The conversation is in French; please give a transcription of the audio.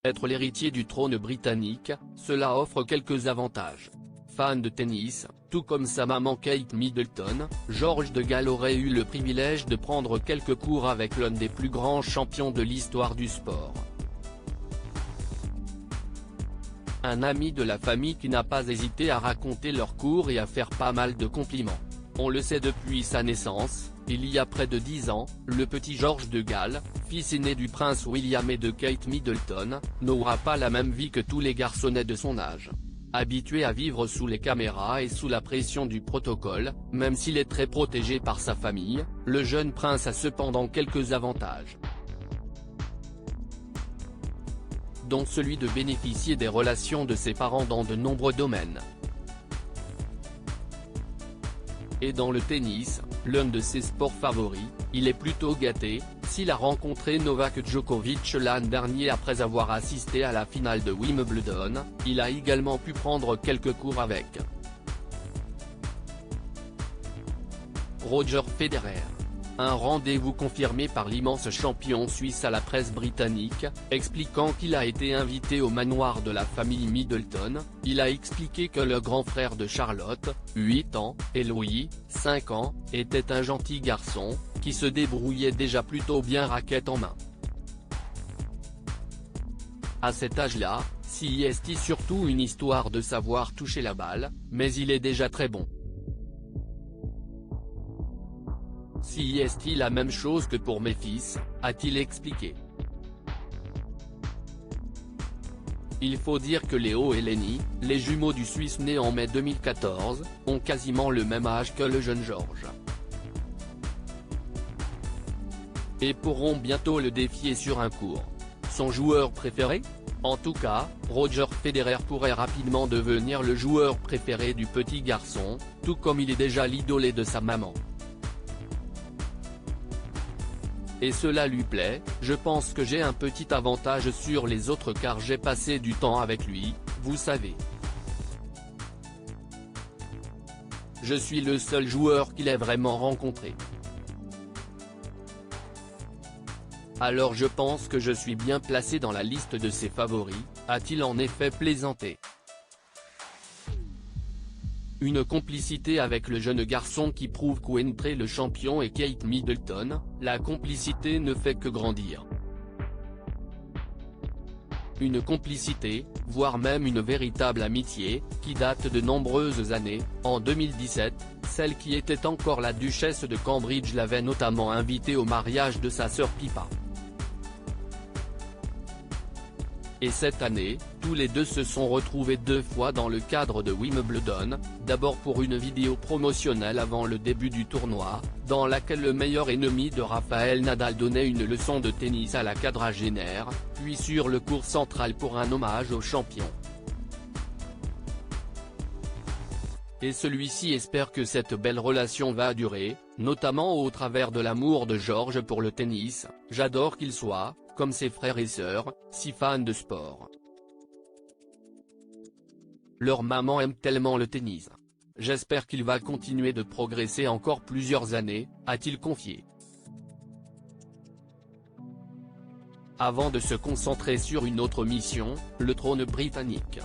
Être l'héritier du trône britannique, cela offre quelques avantages. Fan de tennis, tout comme sa maman Kate Middleton, George de Galles aurait eu le privilège de prendre quelques cours avec l'un des plus grands champions de l'histoire du sport. Un ami de la famille qui n'a pas hésité à raconter leurs cours et à faire pas mal de compliments. On le sait depuis sa naissance, il y a près de 10 ans, le petit George de Galles, fils aîné du prince William et de Kate Middleton, n'aura pas la même vie que tous les garçonnets de son âge. Habitué à vivre sous les caméras et sous la pression du protocole, même s'il est très protégé par sa famille, le jeune prince a cependant quelques avantages, dont celui de bénéficier des relations de ses parents dans de nombreux domaines. Et dans le tennis, l'un de ses sports favoris, il est plutôt gâté, s'il a rencontré Novak Djokovic l'an dernier après avoir assisté à la finale de Wimbledon, il a également pu prendre quelques cours avec Roger Federer. Un rendez-vous confirmé par l'immense champion suisse à la presse britannique, expliquant qu'il a été invité au manoir de la famille Middleton. Il a expliqué que le grand frère de Charlotte, 8 ans, et Louis, 5 ans, était un gentil garçon, qui se débrouillait déjà plutôt bien raquette en main. À cet âge-là, c'est surtout une histoire de savoir toucher la balle, mais il est déjà très bon. C'est la même chose que pour mes fils, a-t-il expliqué. Il faut dire que Léo et Lenny, les jumeaux du Suisse né en mai 2014, ont quasiment le même âge que le jeune George. Et pourront bientôt le défier sur un court. Son joueur préféré ? En tout cas, Roger Federer pourrait rapidement devenir le joueur préféré du petit garçon, tout comme il est déjà l'idolé de sa maman. Et cela lui plaît. Je pense que j'ai un petit avantage sur les autres car j'ai passé du temps avec lui, vous savez. Je suis le seul joueur qu'il ait vraiment rencontré. Alors je pense que je suis bien placé dans la liste de ses favoris, a-t-il en effet plaisanté. Une complicité avec le jeune garçon qui prouve qu'entre le champion et Kate Middleton, la complicité ne fait que grandir. Une complicité, voire même une véritable amitié, qui date de nombreuses années. En 2017, celle qui était encore la duchesse de Cambridge l'avait notamment invitée au mariage de sa sœur Pippa. Et cette année, tous les deux se sont retrouvés 2 fois dans le cadre de Wimbledon, d'abord pour une vidéo promotionnelle avant le début du tournoi, dans laquelle le meilleur ennemi de Rafael Nadal donnait une leçon de tennis à la quadragénaire, puis sur le court central pour un hommage au champion. Et celui-ci espère que cette belle relation va durer, notamment au travers de l'amour de George pour le tennis. J'adore qu'il soit, comme ses frères et sœurs, si fans de sport. Leur maman aime tellement le tennis. J'espère qu'il va continuer de progresser encore plusieurs années, a-t-il confié. Avant de se concentrer sur une autre mission, le trône britannique.